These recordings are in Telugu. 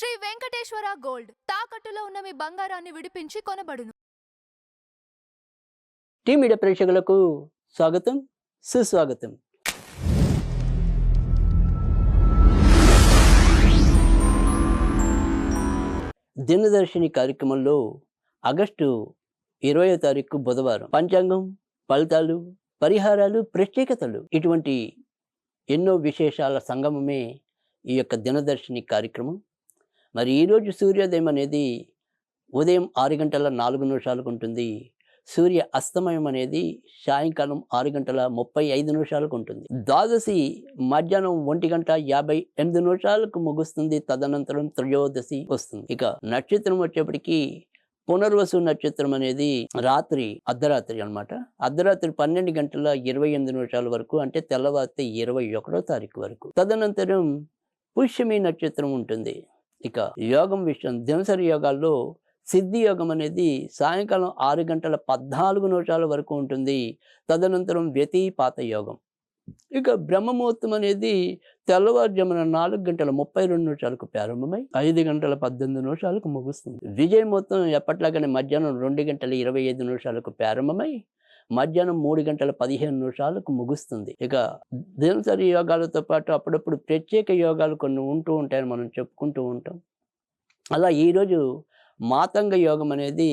శ్రీ వెంకటేశ్వర గోల్డ్ తాకట్టులో ఉన్న మీ బంగారాన్ని విడిపించి కొనబడును. టీ మీడియా ప్రేక్షకులకు స్వాగతం, సుస్వాగతం. దినదర్శిని కార్యక్రమంలో ఆగస్టు 20వ తారీఖు బుధవారం పంచాంగం, ఫలితాలు, పరిహారాలు, ప్రత్యేకతలు ఇటువంటి ఎన్నో విశేషాల సంగమమే ఈ యొక్క దినదర్శిని కార్యక్రమం. మరి ఈరోజు సూర్యోదయం అనేది ఉదయం 6:04 ఉంటుంది. సూర్య అస్తమయం అనేది సాయంకాలం 6:35 ఉంటుంది. ద్వాదశి మధ్యాహ్నం 1:58 ముగుస్తుంది. తదనంతరం త్రయోదశి వస్తుంది. ఇక నక్షత్రం వచ్చేప్పటికి పునర్వసు నక్షత్రం అనేది అర్ధరాత్రి అన్నమాట. అర్ధరాత్రి 12:28 వరకు, అంటే తెల్లవారితే 21వ తారీఖు వరకు. తదనంతరం పుష్యమి నక్షత్రం ఉంటుంది. ఇక యోగం విషయం, దినసరి యోగాల్లో సిద్ధి యోగం అనేది సాయంకాలం 6:14 వరకు ఉంటుంది. తదనంతరం వ్యతిపాత యోగం. ఇక బ్రహ్మముహూర్తం అనేది తెల్లవారుజామున 4:32 ప్రారంభమై 5:18 ముగుస్తుంది. విజయ ముహూర్తం ఎప్పట్లాగానే మధ్యాహ్నం 2:25 ప్రారంభమై మధ్యాహ్నం 3:15 ముగుస్తుంది. ఇక దినసరి యోగాలతో పాటు అప్పుడప్పుడు ప్రత్యేక యోగాలు కొన్ని ఉంటూ ఉంటాయని మనం చెప్పుకుంటూ ఉంటాం. అలా ఈరోజు మాతంగ యోగం అనేది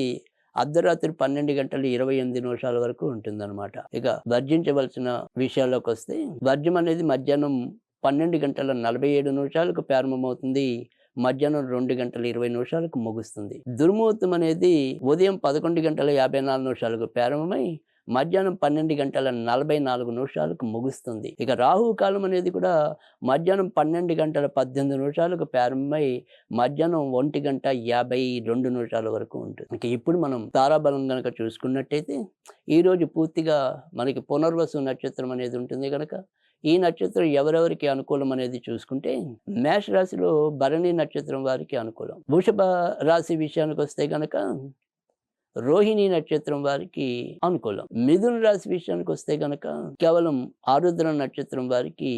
అర్ధరాత్రి 12:28 వరకు ఉంటుందన్నమాట. ఇక వర్జించవలసిన విషయాల్లోకి వస్తే, వర్జం అనేది మధ్యాహ్నం 12:47 ప్రారంభమవుతుంది. మధ్యాహ్నం 2:20 ముగుస్తుంది. దుర్ముహూర్తం అనేది ఉదయం 11:54 ప్రారంభమై మధ్యాహ్నం 12:44 ముగుస్తుంది. ఇక రాహుకాలం అనేది కూడా మధ్యాహ్నం 12:18 ప్రారంభమై మధ్యాహ్నం 1:52 వరకు ఉంటుంది. ఇక ఇప్పుడు మనం తారాబలం కనుక చూసుకున్నట్టయితే, ఈరోజు పూర్తిగా మనకి పునర్వసు నక్షత్రం అనేది ఉంటుంది కనుక ఈ నక్షత్రం ఎవరెవరికి అనుకూలం అనేది చూసుకుంటే, మేష రాశిలో భరణి నక్షత్రం వారికి అనుకూలం. వృషభ రాశి విషయానికి వస్తే కనుక రోహిణి నక్షత్రం వారికి అనుకూలం. మిథున రాశి విషయానికి వస్తే కనుక కేవలం ఆరుద్ర నక్షత్రం వారికి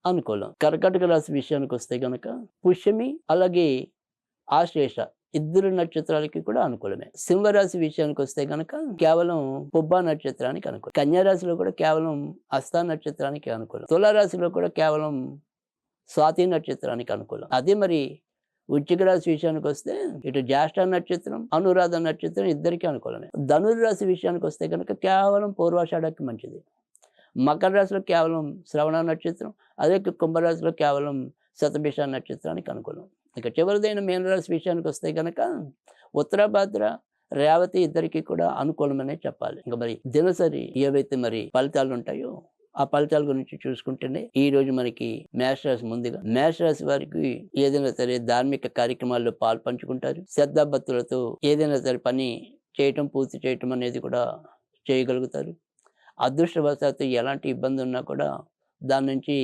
అనుకూలం. కర్కాటక రాశి విషయానికి వస్తే కనుక పుష్యమి అలాగే ఆశ్లేష ఇద్దరు నక్షత్రాలకి కూడా అనుకూలమే. సింహరాశి విషయానికి వస్తే కనుక కేవలం పుబ్బ నక్షత్రానికి అనుకూలం. కన్యారాశిలో కూడా కేవలం హస్త నక్షత్రానికి అనుకూలం. తులారాశిలో కూడా కేవలం స్వాతి నక్షత్రానికి అనుకూలం. అదే మరి వృశ్చిక రాశి విషయానికి వస్తే ఇటు జ్యేష్ఠ నక్షత్రం, అనురాధ నక్షత్రం ఇద్దరికీ అనుకూలమే. ధనుర్రాశి విషయానికి వస్తే కనుక కేవలం పూర్వాషాఢకి మంచిది. మకర రాశిలో కేవలం శ్రవణ నక్షత్రం, అదే కుంభరాశిలో కేవలం శతభిష నక్షత్రానికి అనుకూలం. ఇక చివరిదైన మీనరాశి విషయానికి వస్తే కనుక ఉత్తరాభాద్ర, రేవతి ఇద్దరికి కూడా అనుకూలమనే చెప్పాలి. ఇంకా మరి దినసరి ఏవైతే మరి ఫలితాలు ఉంటాయో ఆ ఫలితాల గురించి చూసుకుంటేనే ఈ రోజు మనకి మేషరాశి, ముందుగా మేషరాశి వారికి ఏదైనా సరే ధార్మిక కార్యక్రమాల్లో పాల్పంచుకుంటారు. శ్రద్ధాభక్తులతో ఏదైనా సరే పని చేయటం, పూర్తి చేయటం అనేది కూడా చేయగలుగుతారు. అదృష్టవశాత్తు ఎలాంటి ఇబ్బంది ఉన్నా కూడా దాని నుంచి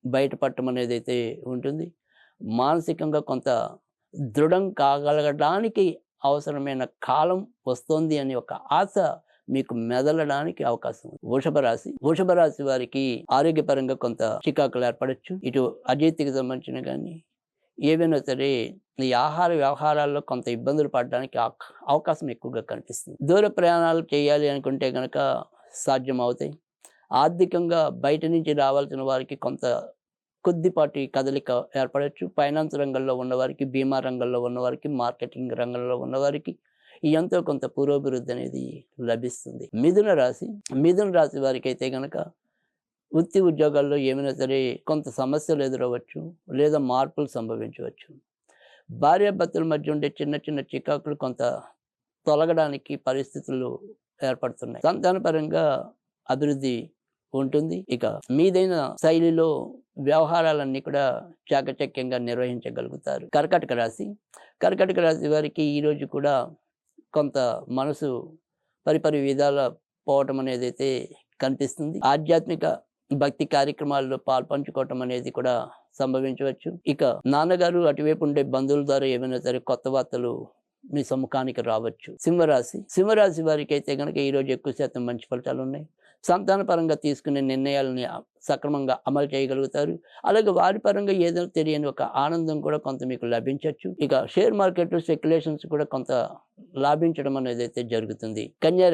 బయటపడటం అనేది అయితే ఉంటుంది. మానసికంగా కొంత దృఢం కాగలగడానికి అవసరమైన కాలం వస్తుంది అని ఒక ఆశ మీకు మెదలడానికి అవకాశం ఉంది. వృషభ రాశి వారికి ఆరోగ్యపరంగా కొంత చికాకులు ఏర్పడచ్చు. ఇటు అజీర్తికి సంబంధించిన కానీ ఏవైనా సరే ఈ ఆహార వ్యవహారాల్లో కొంత ఇబ్బందులు పడడానికి అవకాశం ఎక్కువగా కనిపిస్తుంది. దూర ప్రయాణాలు చేయాలి అనుకుంటే కనుక సాధ్యం అవుతాయి. ఆర్థికంగా బయట నుంచి రావాల్సిన వారికి కొంత కొద్దిపాటి కదలిక ఏర్పడచ్చు. ఫైనాన్స్ రంగంలో ఉన్నవారికి, బీమా రంగంలో ఉన్నవారికి, మార్కెటింగ్ రంగంలో ఉన్నవారికి ఎంతో కొంత పురోభివృద్ధి అనేది లభిస్తుంది. మిథున రాశి వారికి అయితే కనుక వృత్తి ఉద్యోగాల్లో ఏమైనా సరే కొంత సమస్యలు ఎదురవచ్చు, లేదా మార్పులు సంభవించవచ్చు. భార్యాభర్తల మధ్య ఉండే చిన్న చిన్న చికాకులు కొంత తొలగడానికి పరిస్థితులు ఏర్పడుతున్నాయి. సంతానపరంగా అభివృద్ధి ఉంటుంది. ఇక మీదైన శైలిలో వ్యవహారాలన్నీ కూడా చాకచక్యంగా నిర్వహించగలుగుతారు. కర్కాటక రాశి వారికి ఈరోజు కూడా కొంత మనసు పరిపరి విధాల పోవటం అనేది అయితే కనిపిస్తుంది. ఆధ్యాత్మిక భక్తి కార్యక్రమాల్లో పాల్పంచుకోవటం అనేది కూడా సంభవించవచ్చు. ఇక నాన్నగారు అటువైపు ఉండే బంధువుల ద్వారా ఏమైనా సరే కొత్త వార్తలు మీ సముఖానికి రావచ్చు. సింహరాశి వారికి అయితే కనుక ఈరోజు ఎక్కువ శాతం మంచి ఫలితాలు ఉన్నాయి. సంతానపరంగా తీసుకునే నిర్ణయాలని సక్రమంగా అమలు చేయగలుగుతారు. అలాగే వారి పరంగా ఏదో తెలియని ఒక ఆనందం కూడా కొంత మీకు లభించొచ్చు. ఇక షేర్ మార్కెట్ స్పెక్యులేషన్స్ కూడా కొంత లాభించడం అనేదైతే జరుగుతుంది. కన్యా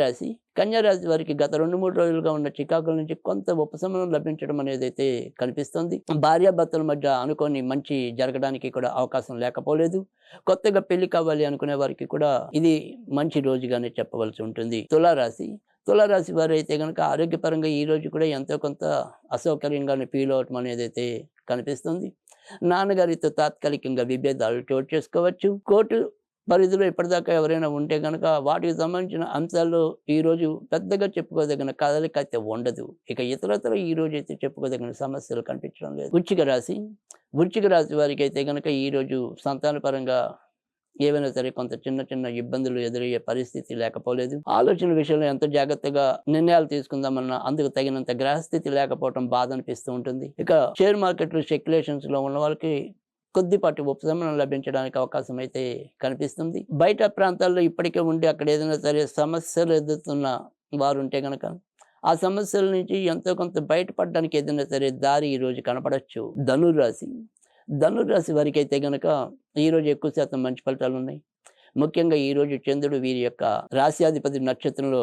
రాశి వారికి గత 2-3 రోజులుగా ఉన్న చికాకుల నుంచి కొంత ఉపశమనం లభించడం అనేదైతే కనిపిస్తుంది. భార్యాభర్తల మధ్య అనుకోని మంచి జరగడానికి కూడా అవకాశం లేకపోలేదు. కొత్తగా పెళ్లి కావాలి అనుకునే వారికి కూడా ఇది మంచి రోజుగానే చెప్పవలసి ఉంటుంది. తులారాశి వారైతే గనక ఆరోగ్యపరంగా ఈ రోజు కూడా ఎంతో కొంత అసౌకర్యంగానే ఫీల్ అవటం అనేదైతే కనిపిస్తుంది. నాన్నగారితో తాత్కాలికంగా విభేదాలు చోటు చేసుకోవచ్చు. కోర్టు పరిధిలో ఇప్పటిదాకా ఎవరైనా ఉంటే గనక వాటికి సంబంధించిన అంశాల్లో ఈరోజు పెద్దగా చెప్పుకోదగిన కదలిక అయితే ఉండదు. ఇక ఇతరత్ర ఈ రోజు అయితే చెప్పుకోదగిన సమస్యలు కనిపించడం లేదు. వృశ్చిక రాశి వారికి అయితే గనక ఈరోజు సంతానపరంగా ఏవైనా సరే కొంత చిన్న ఇబ్బందులు ఎదురయ్యే పరిస్థితి లేకపోలేదు. ఆలోచన విషయంలో ఎంతో జాగ్రత్తగా నిర్ణయాలు తీసుకుందామన్నా అందుకు తగినంత గ్రహస్థితి లేకపోవడం బాధ అనిపిస్తూ ఉంటుంది. ఇక షేర్ మార్కెట్ స్పెక్యులేషన్స్ లో ఉన్న వాళ్ళకి కొద్దిపాటి ఉపశమనం లభించడానికి అవకాశం అయితే కనిపిస్తుంది. బయట ప్రాంతాల్లో ఇప్పటికే ఉండి అక్కడ ఏదైనా సరే సమస్యలు ఎదుర్కొన్న వారు ఉంటే గనక ఆ సమస్యల నుంచి ఎంతో కొంత బయటపడడానికి ఏదైనా సరే దారి ఈ రోజు కనపడచ్చు. ధనుర్రాశి వారికి అయితే గనక ఈరోజు ఎక్కువ శాతం మంచి ఫలితాలు ఉన్నాయి. ముఖ్యంగా ఈరోజు చంద్రుడు వీరి యొక్క రాశ్యాధిపతి నక్షత్రంలో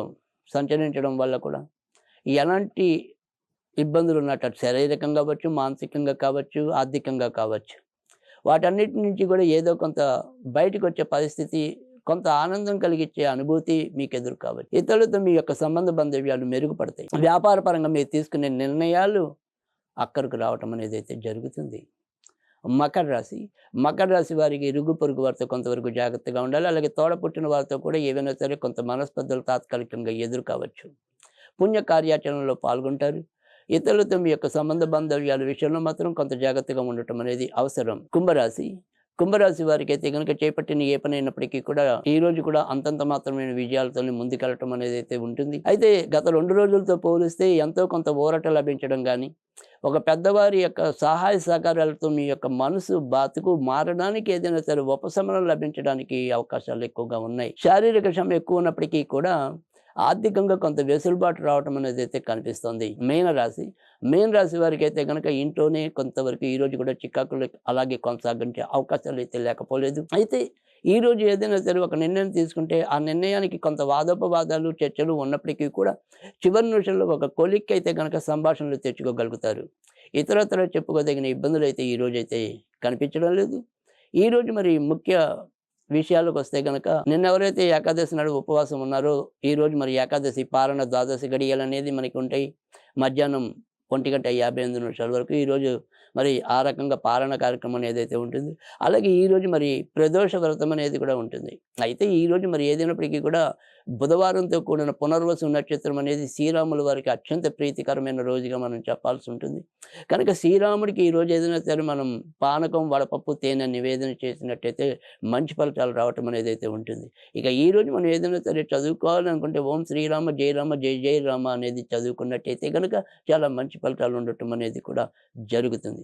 సంచరించడం వల్ల కూడా ఎలాంటి ఇబ్బందులు ఉన్నట్టు అటు శారీరకంగా కావచ్చు, మానసికంగా కావచ్చు, ఆర్థికంగా కావచ్చు, వాటన్నిటి నుంచి కూడా ఏదో కొంత బయటకు వచ్చే పరిస్థితి, కొంత ఆనందం కలిగించే అనుభూతి మీకు ఎదురు కావచ్చు. ఇతరులతో మీ యొక్క సంబంధ బాంధవ్యాలు మెరుగుపడతాయి. వ్యాపార పరంగా మీరు తీసుకునే నిర్ణయాలు అక్కడికి రావటం అనేది అయితే జరుగుతుంది. మకర రాశి వారికి ఇరుగు పొరుగు వారితో కొంతవరకు జాగ్రత్తగా ఉండాలి. అలాగే తోడ పుట్టిన వారితో కూడా ఏవైనా సరే కొంత మనస్పర్ధలు తాత్కాలికంగా ఎదురు కావచ్చు. పుణ్య కార్యాచరణలో పాల్గొంటారు. ఇతరులతో మీ యొక్క సంబంధ బాంధవ్యాల విషయంలో మాత్రం కొంత జాగ్రత్తగా ఉండటం అనేది అవసరం. కుంభరాశి వారికి అయితే కనుక చేపట్టిన ఏ పని అయినప్పటికీ కూడా ఈ రోజు కూడా అంతంత మాత్రమైన విజయాలతో ముందుకెళ్ళటం అనేది అయితే ఉంటుంది. అయితే గత 2 రోజులతో పోలిస్తే ఎంతో కొంత ఊరట లభించడం కానీ, ఒక పెద్దవారి యొక్క సహాయ సహకారాలతో మీ యొక్క మనసు బాతుకు మారడానికి ఏదైనా సరే ఉపశమనం లభించడానికి అవకాశాలు ఎక్కువగా ఉన్నాయి. శారీరక శ్రమ ఎక్కువ ఉన్నప్పటికీ కూడా ఆర్థికంగా కొంత వెసులుబాటు రావటం అనేది అయితే కనిపిస్తుంది. మీన రాశి వారికి అయితే కనుక ఇంట్లోనే కొంతవరకు ఈ రోజు కూడా చికాకులు అలాగే కొనసాగించే అవకాశాలు అయితే లేకపోలేదు. అయితే ఈ రోజు ఏదైనా సరే ఒక నిర్ణయం తీసుకుంటే ఆ నిర్ణయానికి కొంత వాదోపవాదాలు చర్చలు ఉన్నప్పటికీ కూడా చివరి నిమిషంలో ఒక కొలిక్ అయితే కనుక సంభాషణలు తెచ్చుకోగలుగుతారు. ఇతరత్ర చెప్పుకోదగిన ఇబ్బందులు అయితే ఈ రోజు అయితే కనిపించడం లేదు. ఈ రోజు మరి ముఖ్య విషయాలకు వస్తే కనుక నిన్న ఎవరైతే ఏకాదశి నాడు ఉపవాసం ఉన్నారో ఈ రోజు మరి ఏకాదశి పారణ ద్వాదశి గడియలు అనేది మనకి ఉంటాయి. మధ్యాహ్నం 1:58 వరకు ఈరోజు మరి ఆ రకంగా పాలన కార్యక్రమం ఏదైతే ఉంటుంది. అలాగే ఈరోజు మరి ప్రదోష వ్రతం అనేది కూడా ఉంటుంది. అయితే ఈరోజు మరి ఏదైనప్పటికీ కూడా బుధవారంతో కూడిన పునర్వసు నక్షత్రం అనేది శ్రీరాముల వారికి అత్యంత ప్రీతికరమైన రోజుగా మనం చెప్పాల్సి ఉంటుంది. కనుక శ్రీరాముడికి ఈరోజు ఏదైనా సరే మనం పానకం, వడపప్పు, తేనె నివేదన చేసినట్టయితే మంచి ఫలితాలు రావటం అనేది అయితే ఉంటుంది. ఇక ఈరోజు మనం ఏదైనా సరే చదువుకోవాలనుకుంటే ఓం శ్రీరామ జయ రామ జయ జయ రామ అనేది చదువుకున్నట్టయితే కనుక చాలా మంచి ఫలితాలు ఉండటం అనేది కూడా జరుగుతుంది.